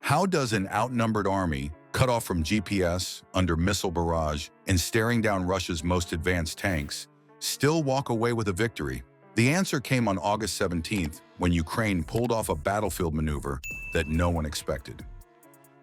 How does an outnumbered army, cut off from GPS, under missile barrage, and staring down Russia's most advanced tanks, still walk away with a victory? The answer came on August 17th when Ukraine pulled off a battlefield maneuver that no one expected.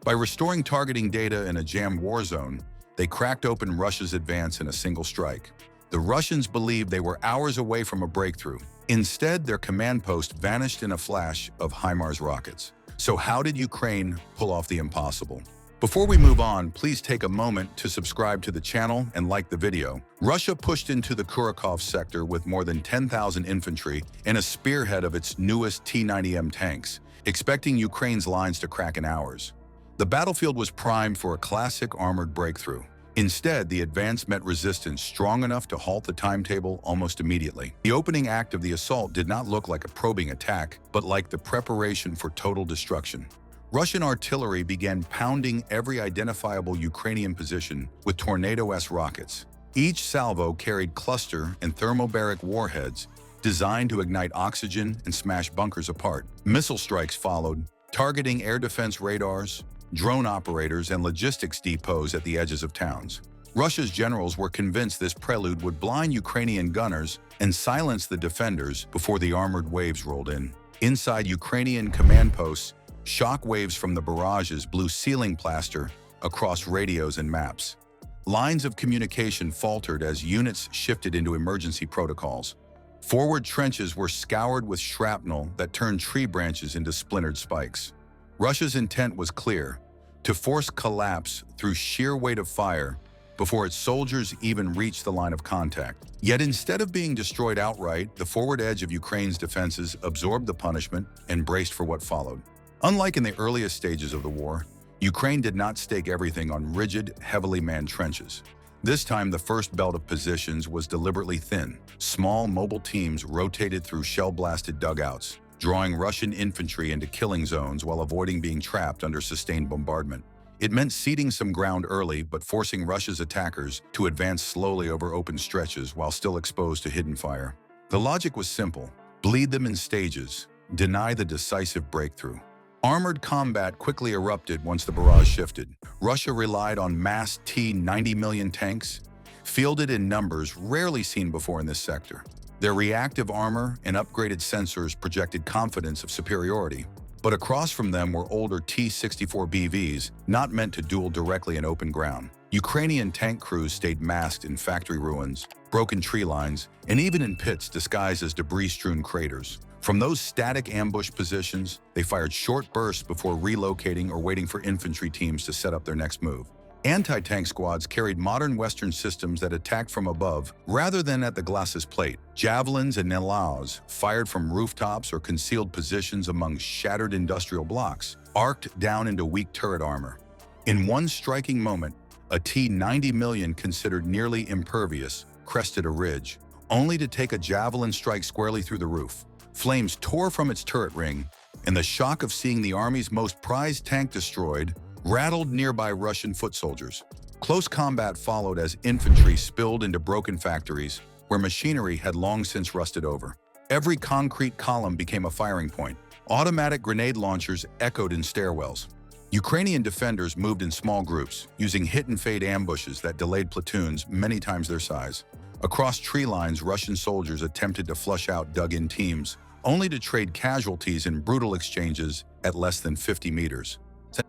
By restoring targeting data in a jammed war zone, they cracked open Russia's advance in a single strike. The Russians believed they were hours away from a breakthrough. Instead, their command post vanished in a flash of HIMARS rockets. So how did Ukraine pull off the impossible? Before we move on, please take a moment to subscribe to the channel and like the video. Russia pushed into the Kurakhove sector with more than 10,000 infantry and a spearhead of its newest T-90M tanks, expecting Ukraine's lines to crack in hours. The battlefield was primed for a classic armored breakthrough. Instead, the advance met resistance strong enough to halt the timetable almost immediately. The opening act of the assault did not look like a probing attack, but like the preparation for total destruction. Russian artillery began pounding every identifiable Ukrainian position with Tornado-S rockets. Each salvo carried cluster and thermobaric warheads designed to ignite oxygen and smash bunkers apart. Missile strikes followed, targeting air defense radars, drone operators, and logistics depots at the edges of towns. Russia's generals were convinced this prelude would blind Ukrainian gunners and silence the defenders before the armored waves rolled in. Inside Ukrainian command posts, shock waves from the barrages blew ceiling plaster across radios and maps. Lines of communication faltered as units shifted into emergency protocols. Forward trenches were scoured with shrapnel that turned tree branches into splintered spikes. Russia's intent was clear: to force collapse through sheer weight of fire before its soldiers even reached the line of contact. Yet instead of being destroyed outright, the forward edge of Ukraine's defenses absorbed the punishment and braced for what followed. Unlike in the earliest stages of the war, Ukraine did not stake everything on rigid, heavily manned trenches. This time, the first belt of positions was deliberately thin. Small, mobile teams rotated through shell-blasted dugouts, drawing Russian infantry into killing zones while avoiding being trapped under sustained bombardment. It meant ceding some ground early, but forcing Russia's attackers to advance slowly over open stretches while still exposed to hidden fire. The logic was simple: bleed them in stages, deny the decisive breakthrough. Armored combat quickly erupted once the barrage shifted. Russia relied on massed T-90 million tanks, fielded in numbers rarely seen before in this sector. Their reactive armor and upgraded sensors projected confidence of superiority. But across from them were older T-64 BVs, not meant to duel directly in open ground. Ukrainian tank crews stayed masked in factory ruins, broken tree lines, and even in pits disguised as debris-strewn craters. From those static ambush positions, they fired short bursts before relocating or waiting for infantry teams to set up their next move. Anti-tank squads carried modern Western systems that attacked from above rather than at the glacis plate. Javelins and Nelaus, fired from rooftops or concealed positions among shattered industrial blocks, arced down into weak turret armor. In one striking moment, a T-90 million considered nearly impervious crested a ridge, only to take a javelin strike squarely through the roof. Flames tore from its turret ring, and the shock of seeing the army's most prized tank destroyed rattled nearby Russian foot soldiers. Close combat followed as infantry spilled into broken factories where machinery had long since rusted over. Every concrete column became a firing point. Automatic grenade launchers echoed in stairwells. Ukrainian defenders moved in small groups, using hit-and-fade ambushes that delayed platoons many times their size. Across tree lines, Russian soldiers attempted to flush out dug-in teams, only to trade casualties in brutal exchanges at less than 50 meters.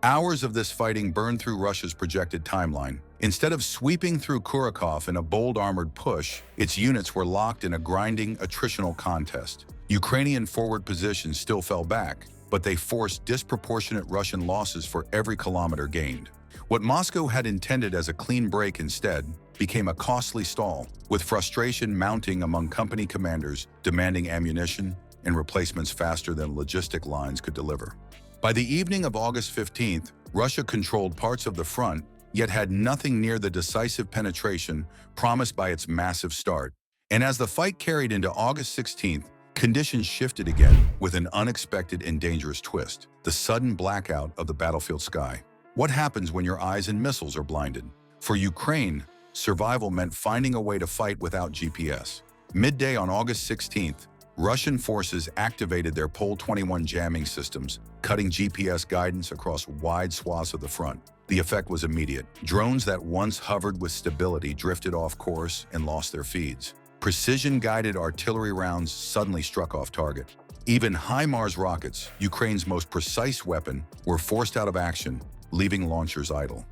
Hours of this fighting burned through Russia's projected timeline. Instead of sweeping through Kurakhove in a bold armored push, its units were locked in a grinding, attritional contest. Ukrainian forward positions still fell back, but they forced disproportionate Russian losses for every kilometer gained. What Moscow had intended as a clean break instead became a costly stall, with frustration mounting among company commanders demanding ammunition and replacements faster than logistic lines could deliver. By the evening of August 15th, Russia controlled parts of the front, yet had nothing near the decisive penetration promised by its massive start. And as the fight carried into August 16th, conditions shifted again with an unexpected and dangerous twist: the sudden blackout of the battlefield sky. What happens when your eyes and missiles are blinded? For Ukraine, survival meant finding a way to fight without GPS. Midday on August 16th, Russian forces activated their Pol-21 jamming systems, cutting GPS guidance across wide swaths of the front. The effect was immediate. Drones that once hovered with stability drifted off course and lost their feeds. Precision-guided artillery rounds suddenly struck off target. Even HIMARS rockets, Ukraine's most precise weapon, were forced out of action, leaving launchers idle.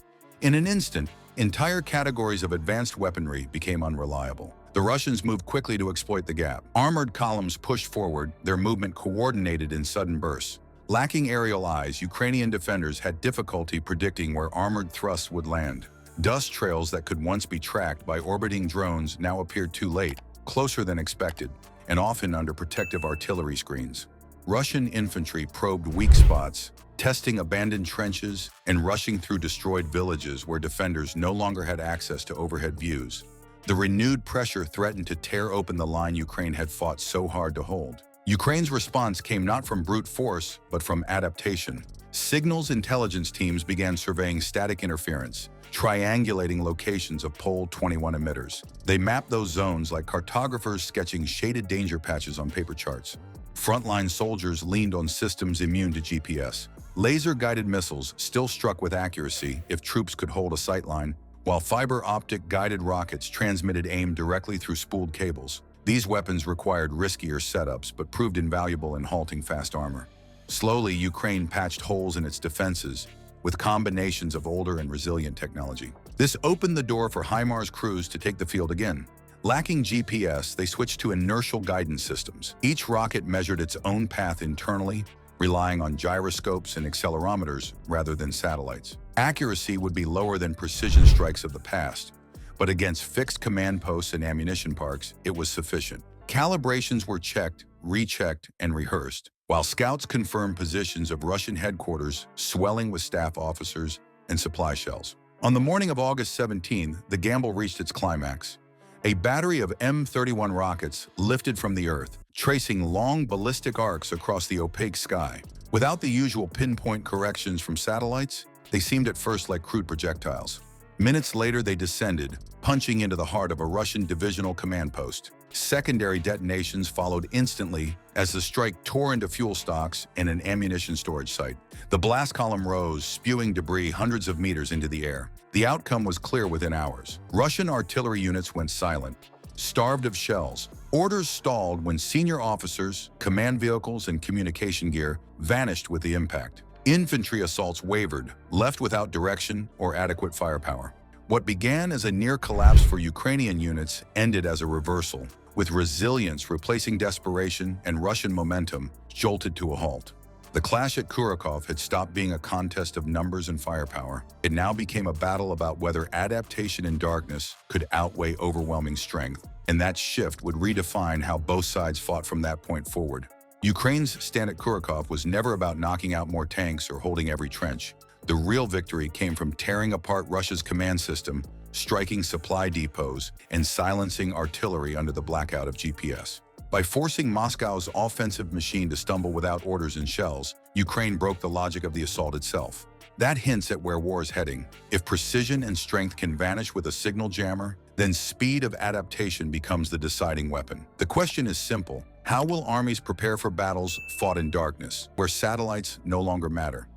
In an instant, entire categories of advanced weaponry became unreliable. The Russians moved quickly to exploit the gap. Armored columns pushed forward, their movement coordinated in sudden bursts. Lacking aerial eyes, Ukrainian defenders had difficulty predicting where armored thrusts would land. Dust trails that could once be tracked by orbiting drones now appeared too late, closer than expected, and often under protective artillery screens. Russian infantry probed weak spots, testing abandoned trenches and rushing through destroyed villages where defenders no longer had access to overhead views. The renewed pressure threatened to tear open the line Ukraine had fought so hard to hold. Ukraine's response came not from brute force, but from adaptation. Signals intelligence teams began surveying static interference, triangulating locations of Pol-21 emitters. They mapped those zones like cartographers sketching shaded danger patches on paper charts. Frontline soldiers leaned on systems immune to GPS. Laser-guided missiles still struck with accuracy if troops could hold a sightline, while fiber-optic guided rockets transmitted aim directly through spooled cables. These weapons required riskier setups but proved invaluable in halting fast armor. Slowly, Ukraine patched holes in its defenses with combinations of older and resilient technology. This opened the door for HIMARS crews to take the field again. Lacking GPS, they switched to inertial guidance systems. Each rocket measured its own path internally, relying on gyroscopes and accelerometers rather than satellites. Accuracy would be lower than precision strikes of the past, but against fixed command posts and ammunition parks, it was sufficient. Calibrations were checked, rechecked, and rehearsed, while scouts confirmed positions of Russian headquarters swelling with staff officers and supply shells. On the morning of August 17, the gamble reached its climax. A battery of M31 rockets lifted from the Earth, tracing long ballistic arcs across the opaque sky. Without the usual pinpoint corrections from satellites, they seemed at first like crude projectiles. Minutes later, they descended, punching into the heart of a Russian divisional command post. Secondary detonations followed instantly as the strike tore into fuel stocks and an ammunition storage site. The blast column rose, spewing debris hundreds of meters into the air. The outcome was clear within hours. Russian artillery units went silent, starved of shells. Orders stalled when senior officers, command vehicles, and communication gear vanished with the impact. Infantry assaults wavered, left without direction or adequate firepower. What began as a near collapse for Ukrainian units ended as a reversal, with resilience replacing desperation and Russian momentum jolted to a halt. The clash at Kurokov had stopped being a contest of numbers and firepower. It now became a battle about whether adaptation in darkness could outweigh overwhelming strength, and that shift would redefine how both sides fought from that point forward. Ukraine's stand at Kurokov was never about knocking out more tanks or holding every trench. The real victory came from tearing apart Russia's command system, striking supply depots, and silencing artillery under the blackout of GPS. By forcing Moscow's offensive machine to stumble without orders and shells, Ukraine broke the logic of the assault itself. That hints at where war is heading. If precision and strength can vanish with a signal jammer, then speed of adaptation becomes the deciding weapon. The question is simple: how will armies prepare for battles fought in darkness, where satellites no longer matter?